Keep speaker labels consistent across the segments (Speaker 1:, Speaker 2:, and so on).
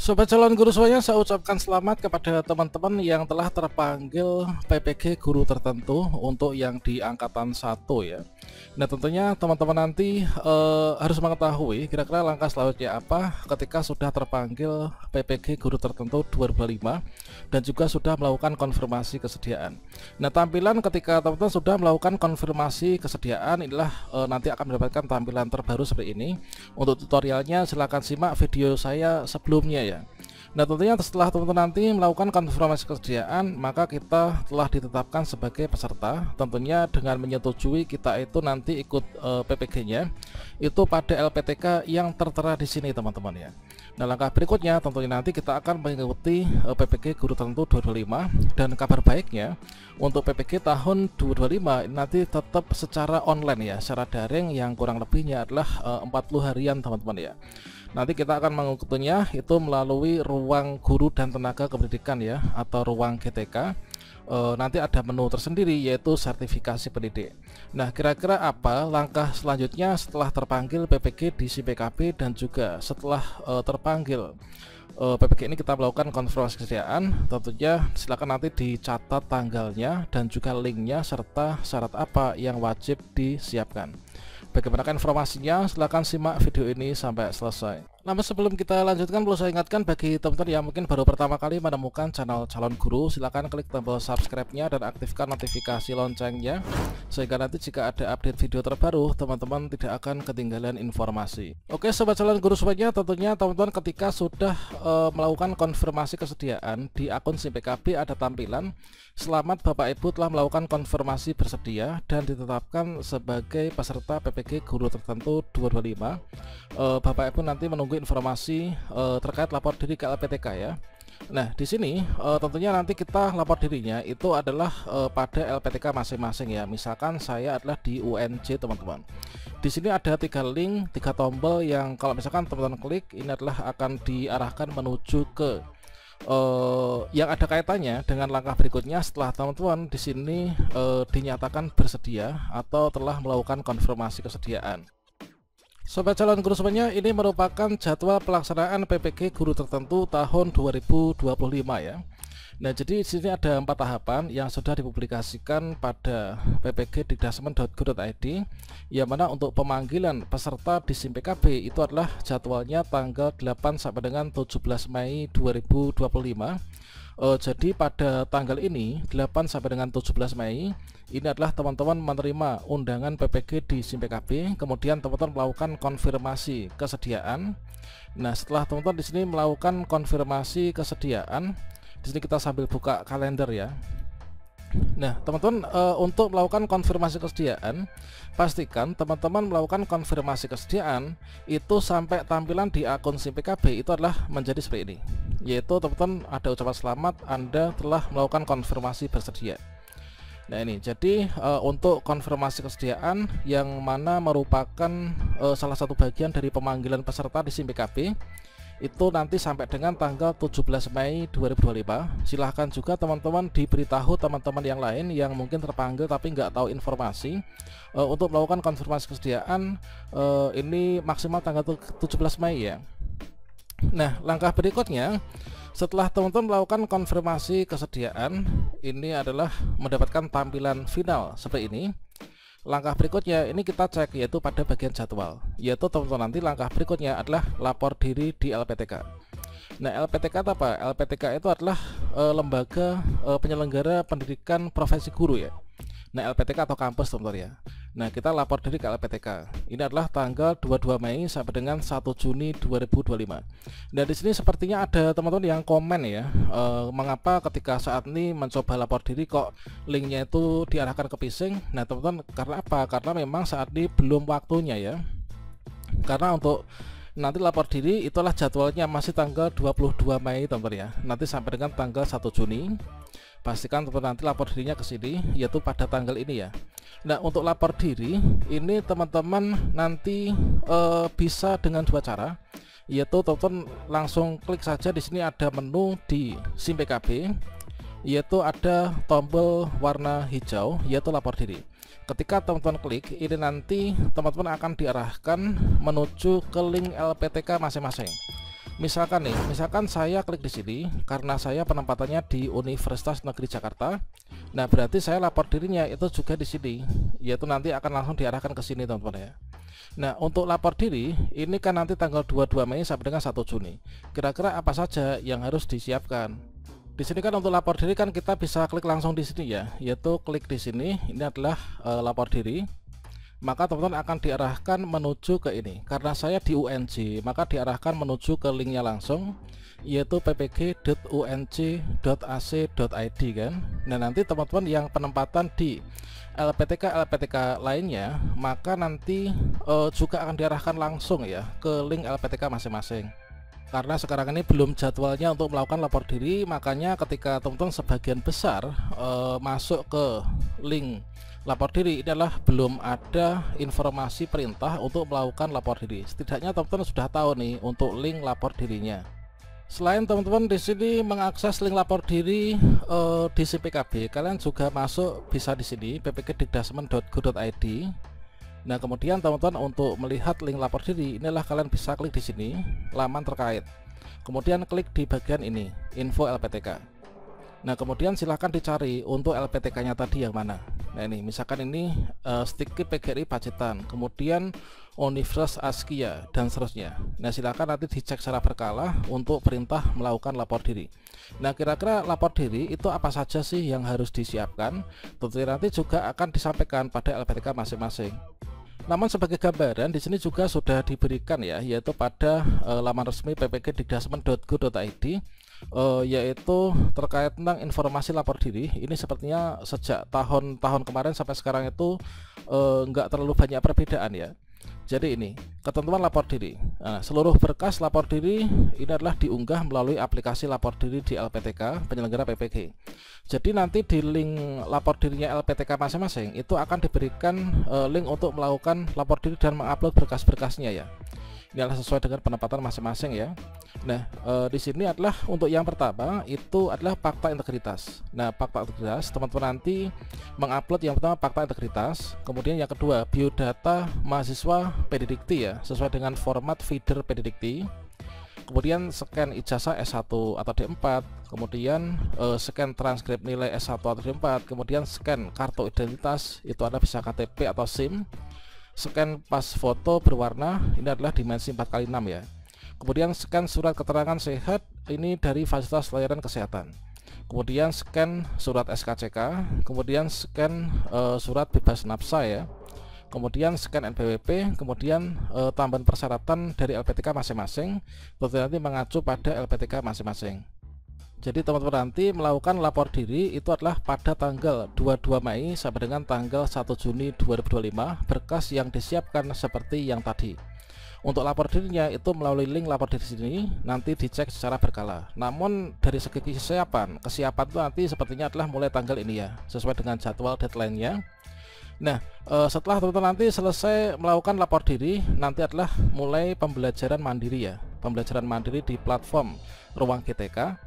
Speaker 1: Sobat calon guru semuanya, saya ucapkan selamat kepada teman-teman yang telah terpanggil PPG guru tertentu untuk yang di angkatan 1 ya. Nah, tentunya teman-teman nanti harus mengetahui kira-kira langkah selanjutnya apa ketika sudah terpanggil PPG guru tertentu 2025 dan juga sudah melakukan konfirmasi kesediaan. Nah, tampilan ketika teman-teman sudah melakukan konfirmasi kesediaan inilah nanti akan mendapatkan tampilan terbaru seperti ini. Untuk tutorialnya silahkan simak video saya sebelumnya ya. Nah, tentunya setelah teman-teman nanti melakukan konfirmasi kesediaan, maka kita telah ditetapkan sebagai peserta. Tentunya dengan menyetujui kita itu nanti ikut PPG-nya itu pada LPTK yang tertera di sini teman-teman ya. Nah, langkah berikutnya tentunya nanti kita akan mengikuti PPG guru tertentu 2025, dan kabar baiknya untuk PPG tahun 2025 nanti tetap secara online ya, secara daring, yang kurang lebihnya adalah 40 harian teman-teman ya. Nanti kita akan mengikutinya itu melalui ruang guru dan tenaga kependidikan ya, atau ruang GTK. Nanti ada menu tersendiri yaitu sertifikasi pendidik. Nah, kira-kira apa langkah selanjutnya setelah terpanggil PPG di SIMPKB dan juga setelah terpanggil PPG ini kita melakukan konfirmasi kesediaan? Tentunya silakan nanti dicatat tanggalnya dan juga linknya serta syarat apa yang wajib disiapkan. Bagaimana informasinya? Silahkan simak video ini sampai selesai. Namun sebelum kita lanjutkan, perlu saya ingatkan bagi teman-teman yang mungkin baru pertama kali menemukan channel calon guru, silahkan klik tombol subscribe-nya dan aktifkan notifikasi loncengnya, sehingga nanti jika ada update video terbaru, teman-teman tidak akan ketinggalan informasi. Oke sobat calon guru semuanya, tentunya teman-teman ketika sudah melakukan konfirmasi kesediaan di akun SIMPKB ada tampilan selamat Bapak Ibu telah melakukan konfirmasi bersedia dan ditetapkan sebagai peserta PPG guru tertentu 2025. Bapak Ibu nanti menunggu informasi terkait lapor diri ke LPTK ya. Nah, di sini tentunya nanti kita lapor dirinya itu adalah pada LPTK masing-masing ya. Misalkan saya adalah di UNJ teman-teman. Di sini ada 3 link, 3 tombol yang kalau misalkan teman-teman klik ini adalah akan diarahkan menuju ke yang ada kaitannya dengan langkah berikutnya setelah teman-teman di sini dinyatakan bersedia atau telah melakukan konfirmasi kesediaan. Sobat calon guru semuanya, ini merupakan jadwal pelaksanaan PPG guru tertentu tahun 2025 ya. Nah, jadi di sini ada 4 tahapan yang sudah dipublikasikan pada ppg.dikdasmen.go.id, yang mana untuk pemanggilan peserta di SIMPKB itu adalah jadwalnya tanggal 8 sampai dengan 17 Mei 2025. Jadi pada tanggal ini 8 sampai dengan 17 Mei ini adalah teman-teman menerima undangan PPG di SIMPKB, kemudian teman-teman melakukan konfirmasi kesediaan. Nah, setelah teman-teman di sini melakukan konfirmasi kesediaan, di sini kita sambil buka kalender ya. Nah, teman-teman untuk melakukan konfirmasi kesediaan, pastikan teman-teman melakukan konfirmasi kesediaan itu sampai tampilan di akun SIMPKB itu adalah menjadi seperti ini, yaitu teman-teman ada ucapan selamat Anda telah melakukan konfirmasi bersedia. Nah, ini jadi untuk konfirmasi kesediaan yang mana merupakan salah satu bagian dari pemanggilan peserta di SIMPKB itu nanti sampai dengan tanggal 17 Mei 2025. Silahkan juga teman-teman diberitahu teman-teman yang lain yang mungkin terpanggil tapi nggak tahu informasi untuk melakukan konfirmasi kesediaan ini maksimal tanggal 17 Mei ya. Nah, langkah berikutnya setelah teman-teman melakukan konfirmasi kesediaan ini adalah mendapatkan tampilan final seperti ini. Langkah berikutnya ini kita cek yaitu pada bagian jadwal, yaitu teman-teman nanti langkah berikutnya adalah lapor diri di LPTK. Nah, LPTK itu apa? LPTK itu adalah lembaga penyelenggara pendidikan profesi guru ya. Nah, LPTK atau kampus teman-teman ya. Nah, kita lapor diri ke LPTK. Ini adalah tanggal 22 Mei sampai dengan 1 Juni 2025. Nah, di sini sepertinya ada teman-teman yang komen ya, mengapa ketika saat ini mencoba lapor diri kok linknya itu diarahkan ke phishing. Nah, teman-teman, karena apa? Karena memang saat ini belum waktunya ya. Karena untuk nanti lapor diri itulah jadwalnya masih tanggal 22 Mei teman-teman ya. Nanti sampai dengan tanggal 1 Juni. Pastikan teman-teman nanti lapor dirinya ke sini yaitu pada tanggal ini ya. Nah, untuk lapor diri ini teman-teman nanti bisa dengan 2 cara, yaitu teman-teman langsung klik saja di sini ada menu di SIMPKB, yaitu ada tombol warna hijau yaitu lapor diri. Ketika teman-teman klik ini nanti teman-teman akan diarahkan menuju ke link LPTK masing-masing. Misalkan nih, misalkan saya klik di sini karena saya penempatannya di Universitas Negeri Jakarta. Nah, berarti saya lapor dirinya itu juga di sini, yaitu nanti akan langsung diarahkan ke sini, teman-teman ya. Nah, untuk lapor diri ini kan nanti tanggal 22 Mei sampai dengan 1 Juni. Kira-kira apa saja yang harus disiapkan? Di sini kan untuk lapor diri kan kita bisa klik langsung di sini ya, yaitu klik di sini. Ini adalah lapor diri. Maka teman-teman akan diarahkan menuju ke ini. Karena saya di UNJ, maka diarahkan menuju ke linknya langsung, yaitu ppg.unj.ac.id kan. Nah, nanti teman-teman yang penempatan di LPTK lainnya, maka nanti juga akan diarahkan langsung ya ke link LPTK masing-masing. Karena sekarang ini belum jadwalnya untuk melakukan lapor diri, makanya ketika teman-teman sebagian besar masuk ke link lapor diri, ini adalah belum ada informasi perintah untuk melakukan lapor diri. Setidaknya teman-teman sudah tahu nih untuk link lapor dirinya. Selain teman-teman di sini mengakses link lapor diri di SIM-PKB, kalian juga masuk bisa di sini ppg.dikdasmen.go.id. Nah, kemudian teman-teman untuk melihat link lapor diri, inilah kalian bisa klik di sini laman terkait. Kemudian klik di bagian ini info LPTK. Nah, kemudian silahkan dicari untuk LPTK-nya tadi yang mana. Nah, ini misalkan ini Stiki PGRI Pacitan, kemudian Universitas Askia dan seterusnya. Nah, silahkan nanti dicek secara berkala untuk perintah melakukan lapor diri. Nah, kira-kira lapor diri itu apa saja sih yang harus disiapkan? Tentunya nanti juga akan disampaikan pada LPTK masing-masing. Namun sebagai gambaran di sini juga sudah diberikan ya, yaitu pada laman resmi ppg.dikdasmen.go.id, yaitu terkait tentang informasi lapor diri. Ini sepertinya sejak tahun-tahun kemarin sampai sekarang itu nggak terlalu banyak perbedaan ya. Jadi ini ketentuan lapor diri. Nah, seluruh berkas lapor diri ini adalah diunggah melalui aplikasi lapor diri di LPTK penyelenggara PPG. Jadi nanti di link lapor dirinya LPTK masing-masing itu akan diberikan link untuk melakukan lapor diri dan mengupload berkas-berkasnya ya. Ini adalah sesuai dengan penempatan masing-masing ya. Nah, di sini adalah untuk yang pertama itu adalah fakta integritas. Nah, fakta integritas teman-teman nanti mengupload yang pertama fakta integritas, kemudian yang kedua biodata mahasiswa PDDikti ya, sesuai dengan format feeder PDDikti. Kemudian scan ijazah S1 atau D4, kemudian scan transkrip nilai S1 atau D4, kemudian scan kartu identitas, itu ada bisa KTP atau SIM. Scan pas foto berwarna, ini adalah dimensi 4x6 ya. Kemudian scan surat keterangan sehat, ini dari fasilitas layanan kesehatan. Kemudian scan surat SKCK, kemudian scan surat bebas nafsa ya. Kemudian scan NPWP, kemudian tambahan persyaratan dari LPTK masing-masing, tentu nanti mengacu pada LPTK masing-masing. Jadi teman-teman nanti melakukan lapor diri itu adalah pada tanggal 22 Mei sampai dengan tanggal 1 Juni 2025. Berkas yang disiapkan seperti yang tadi. Untuk lapor dirinya itu melalui link lapor diri sini nanti dicek secara berkala. Namun dari segi kesiapan itu nanti sepertinya adalah mulai tanggal ini ya, sesuai dengan jadwal deadline-nya. Nah, setelah teman-teman nanti selesai melakukan lapor diri, nanti adalah mulai pembelajaran mandiri ya. Pembelajaran mandiri di platform Ruang GTK.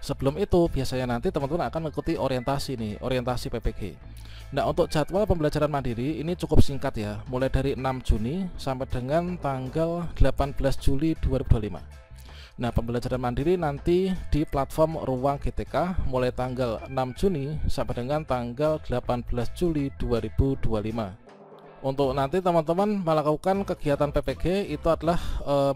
Speaker 1: Sebelum itu biasanya nanti teman-teman akan mengikuti orientasi nih, orientasi PPG. Nah, untuk jadwal pembelajaran mandiri ini cukup singkat ya, mulai dari 6 Juni sampai dengan tanggal 18 Juli 2025. Nah, pembelajaran mandiri nanti di platform Ruang GTK mulai tanggal 6 Juni sampai dengan tanggal 18 Juli 2025. Untuk nanti teman-teman melakukan kegiatan PPG itu adalah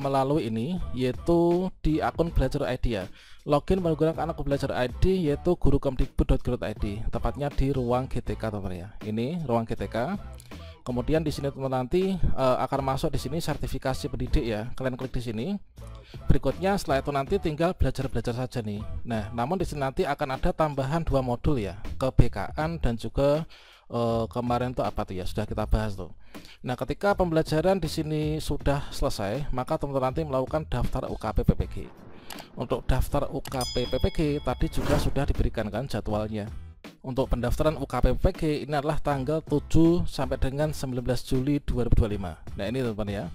Speaker 1: melalui ini, yaitu di akun Belajar ID ya. Login menggunakan akun Belajar ID yaitu gurukemdikbud.go.id, tepatnya di Ruang GTK teman-teman ya. Ini Ruang GTK. Kemudian di sini teman nanti akan masuk di sini sertifikasi pendidik ya. Kalian klik di sini. Berikutnya setelah itu nanti tinggal belajar-belajar saja nih. Nah, namun di sini nanti akan ada tambahan 2 modul ya, KBKan dan juga kemarin tuh apa tuh ya, sudah kita bahas tuh. Nah, ketika pembelajaran di sini sudah selesai, maka teman-teman nanti melakukan daftar UKP PPG. Untuk daftar UKP PPG tadi juga sudah diberikan kan jadwalnya. Untuk pendaftaran UKP PPG ini adalah tanggal 7 sampai dengan 19 Juli 2025. Nah, ini teman-teman ya.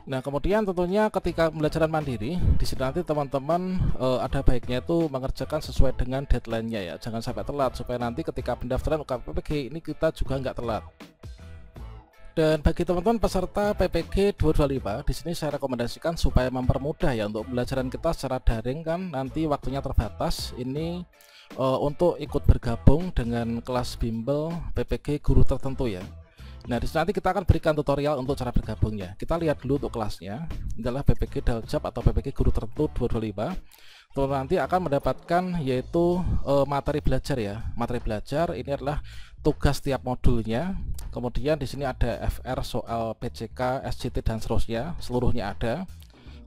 Speaker 1: Nah, kemudian tentunya ketika pembelajaran mandiri di sini nanti teman-teman ada baiknya itu mengerjakan sesuai dengan deadline-nya ya, jangan sampai telat supaya nanti ketika pendaftaran UKP PPG ini kita juga nggak telat. Dan bagi teman-teman peserta PPG 225, di sini saya rekomendasikan supaya mempermudah ya untuk pembelajaran kita secara daring, kan nanti waktunya terbatas. Ini untuk ikut bergabung dengan kelas bimbel PPG guru tertentu ya. Nah, di sini nanti kita akan berikan tutorial untuk cara bergabungnya. Kita lihat dulu untuk kelasnya. Ini adalah PPG Daljab atau PPG guru tertentu 225. Teman nanti akan mendapatkan yaitu materi belajar ya. Materi belajar ini adalah tugas tiap modulnya. Kemudian di sini ada FR, soal PCK, SCT dan seterusnya, seluruhnya ada.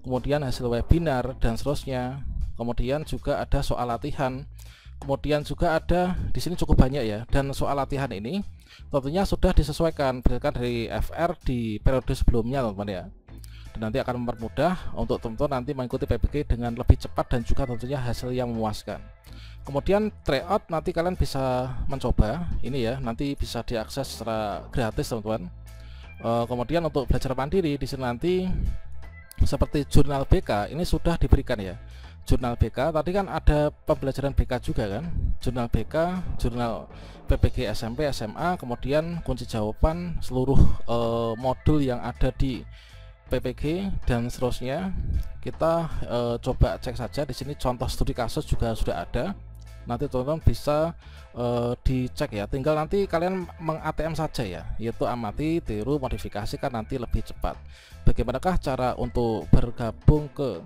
Speaker 1: Kemudian hasil webinar dan seterusnya. Kemudian juga ada soal latihan. Kemudian juga ada di sini cukup banyak ya. Dan soal latihan ini tentunya sudah disesuaikan berdasarkan dari FR di periode sebelumnya, teman-teman ya. Dan nanti akan mempermudah untuk teman-teman nanti mengikuti PPG dengan lebih cepat dan juga tentunya hasil yang memuaskan. Kemudian tryout nanti kalian bisa mencoba ini ya, nanti bisa diakses secara gratis, teman-teman. Kemudian untuk belajar mandiri di sini nanti seperti jurnal BK ini sudah diberikan ya. Jurnal BK tadi kan ada pembelajaran BK juga kan, jurnal BK, jurnal PPG SMP, SMA, kemudian kunci jawaban seluruh modul yang ada di PPG dan seterusnya. Kita coba cek saja di sini, contoh studi kasus juga sudah ada. Nanti teman-teman bisa dicek ya, tinggal nanti kalian meng-ATM saja ya, yaitu amati, tiru, modifikasi, kan nanti lebih cepat. Bagaimanakah cara untuk bergabung ke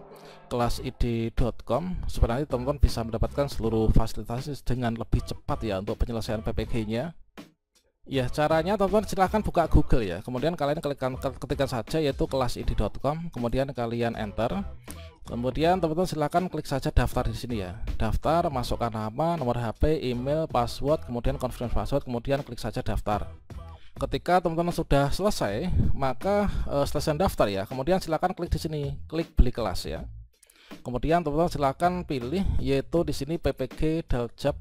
Speaker 1: kelas id.com supaya nanti teman-teman bisa mendapatkan seluruh fasilitas dengan lebih cepat ya untuk penyelesaian PPG-nya? Ya, caranya teman-teman silahkan buka Google ya, kemudian kalian ketikkan saja yaitu kelasid.com, kemudian kalian enter. Kemudian teman-teman silahkan klik saja daftar di sini ya. Daftar, masukkan nama, nomor HP, email, password, kemudian confirm password, kemudian klik saja daftar. Ketika teman-teman sudah selesai, maka selesai daftar ya. Kemudian silahkan klik di sini, klik beli kelas ya. Kemudian teman-teman silahkan pilih yaitu di sini PPG Daljab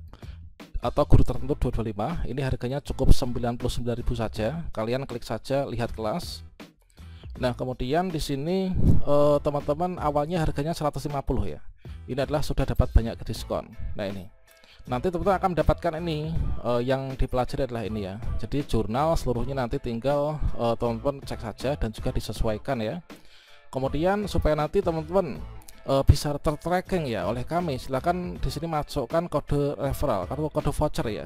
Speaker 1: atau guru tertentu 225. Ini harganya cukup 99.000 saja. Kalian klik saja lihat kelas. Nah, kemudian di sini teman-teman awalnya harganya 150 ya. Ini adalah sudah dapat banyak diskon. Nah, ini nanti teman-teman akan mendapatkan ini yang dipelajari adalah ini ya. Jadi jurnal seluruhnya nanti tinggal teman-teman cek saja dan juga disesuaikan ya. Kemudian supaya nanti teman-teman bisa tertracking ya oleh kami, silakan di sini masukkan kode referral atau kode voucher ya,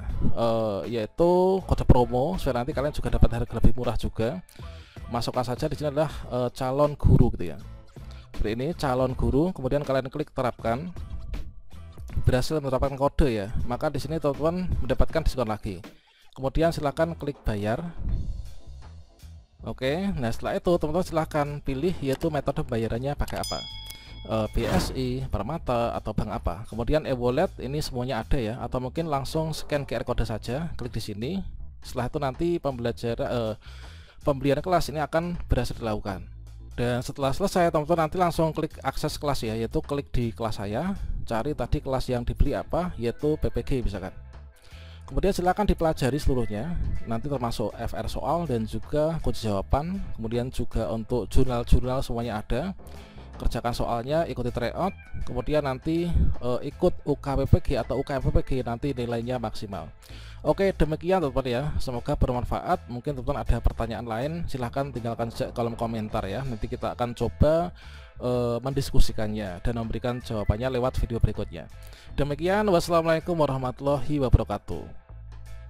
Speaker 1: yaitu kode promo supaya nanti kalian juga dapat harga lebih murah juga. Masukkan saja di sini adalah calon guru gitu ya. Seperti ini calon guru, kemudian kalian klik terapkan. Berhasil menerapkan kode ya, maka di sini teman-teman mendapatkan diskon lagi. Kemudian silakan klik bayar. Oke, nah setelah itu teman-teman silahkan pilih yaitu metode bayarannya pakai apa. BSI, Permata, atau bank apa. Kemudian e-wallet ini semuanya ada ya, atau mungkin langsung scan QR code saja, klik di sini. Setelah itu nanti pembelian kelas ini akan berhasil dilakukan. Dan setelah selesai teman-teman nanti langsung klik akses kelas ya, yaitu klik di kelas saya, cari tadi kelas yang dibeli apa, yaitu PPG misalkan. Kemudian silakan dipelajari seluruhnya, nanti termasuk FR soal dan juga kunci jawaban. Kemudian juga untuk jurnal-jurnal semuanya ada. Kerjakan soalnya, ikuti tryout, kemudian nanti ikut UKPPG atau UKMPPG, nanti nilainya maksimal. Oke, demikian teman-teman ya, semoga bermanfaat. Mungkin teman-teman ada pertanyaan lain, silahkan tinggalkan di kolom komentar ya, nanti kita akan coba mendiskusikannya dan memberikan jawabannya lewat video berikutnya. Demikian, wassalamualaikum warahmatullahi wabarakatuh.